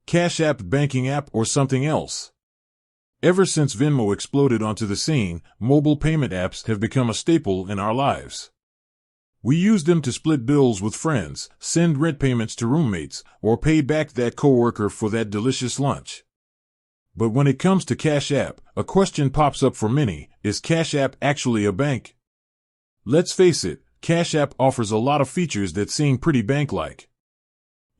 Cash App, banking app, or something else? Ever since Venmo exploded onto the scene, mobile payment apps have become a staple in our lives. We use them to split bills with friends, send rent payments to roommates, or pay back that coworker for that delicious lunch. But when it comes to Cash App, a question pops up for many: is Cash App actually a bank? Let's face it, Cash App offers a lot of features that seem pretty bank-like.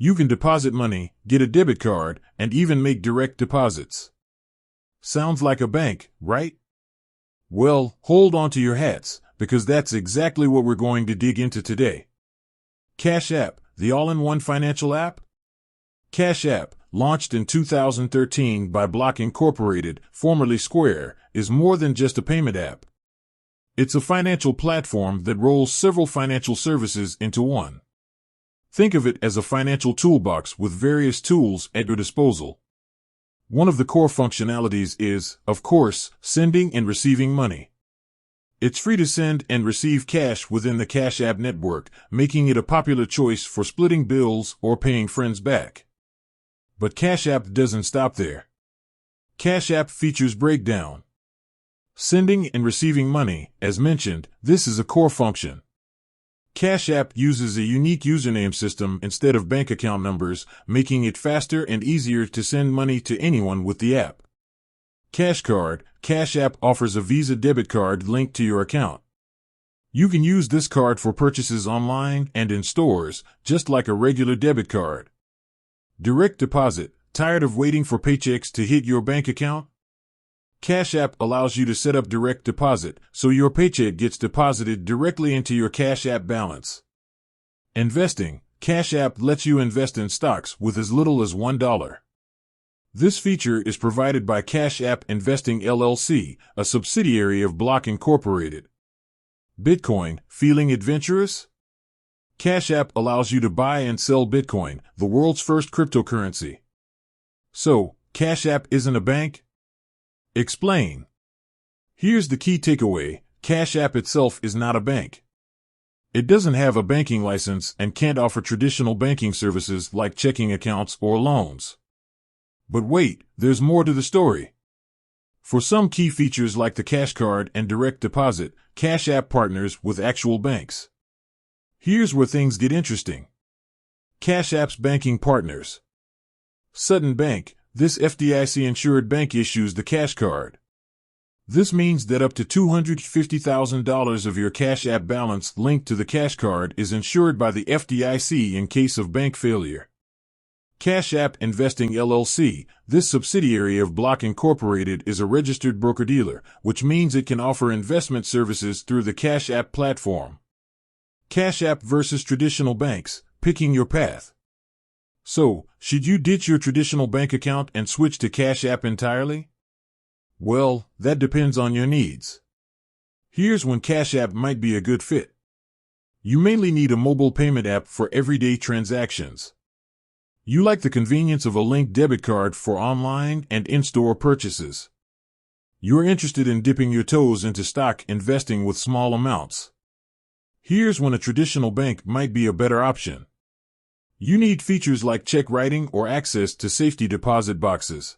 You can deposit money, get a debit card, and even make direct deposits. Sounds like a bank, right? Well, hold on to your hats, because that's exactly what we're going to dig into today. Cash App, the all-in-one financial app? Cash App, launched in 2013 by Block Incorporated, formerly Square, is more than just a payment app. It's a financial platform that rolls several financial services into one. Think of it as a financial toolbox with various tools at your disposal. One of the core functionalities is, of course, sending and receiving money. It's free to send and receive cash within the Cash App network, making it a popular choice for splitting bills or paying friends back. But Cash App doesn't stop there. Cash App features breakdown. Sending and receiving money, as mentioned, this is a core function. Cash App uses a unique username system instead of bank account numbers, making it faster and easier to send money to anyone with the app. Cash Card, Cash App offers a Visa debit card linked to your account. You can use this card for purchases online and in stores, just like a regular debit card. Direct Deposit, tired of waiting for paychecks to hit your bank account? Cash App allows you to set up direct deposit, so your paycheck gets deposited directly into your Cash App balance. Investing, Cash App lets you invest in stocks with as little as $1. This feature is provided by Cash App Investing LLC, a subsidiary of Block Incorporated. Bitcoin, feeling adventurous? Cash App allows you to buy and sell Bitcoin, the world's first cryptocurrency. So, Cash App isn't a bank? Explain. Here's the key takeaway: Cash App itself is not a bank. It doesn't have a banking license and can't offer traditional banking services like checking accounts or loans. But wait, there's more to the story. For some key features like the Cash Card and direct deposit, Cash App partners with actual banks. Here's where things get interesting. Cash App's banking partners. Sutton Bank. This FDIC-insured bank issues the Cash Card. This means that up to $250,000 of your Cash App balance linked to the Cash Card is insured by the FDIC in case of bank failure. Cash App Investing LLC, this subsidiary of Block Incorporated, is a registered broker-dealer, which means it can offer investment services through the Cash App platform. Cash App versus traditional banks, picking your path. So, should you ditch your traditional bank account and switch to Cash App entirely? Well, that depends on your needs. Here's when Cash App might be a good fit. You mainly need a mobile payment app for everyday transactions. You like the convenience of a linked debit card for online and in-store purchases. You're interested in dipping your toes into stock investing with small amounts. Here's when a traditional bank might be a better option. You need features like check writing or access to safety deposit boxes.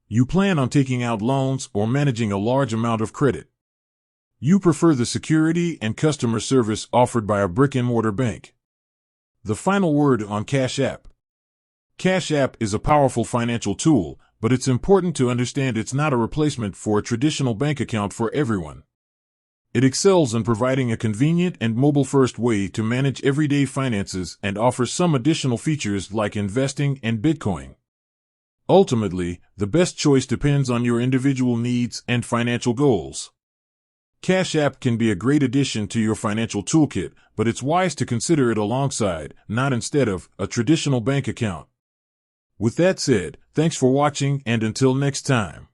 You plan on taking out loans or managing a large amount of credit. You prefer the security and customer service offered by a brick-and-mortar bank. The final word on Cash App. Cash App is a powerful financial tool, but it's important to understand it's not a replacement for a traditional bank account for everyone. It excels in providing a convenient and mobile-first way to manage everyday finances and offers some additional features like investing and Bitcoin. Ultimately, the best choice depends on your individual needs and financial goals. Cash App can be a great addition to your financial toolkit, but it's wise to consider it alongside, not instead of, a traditional bank account. With that said, thanks for watching, and until next time.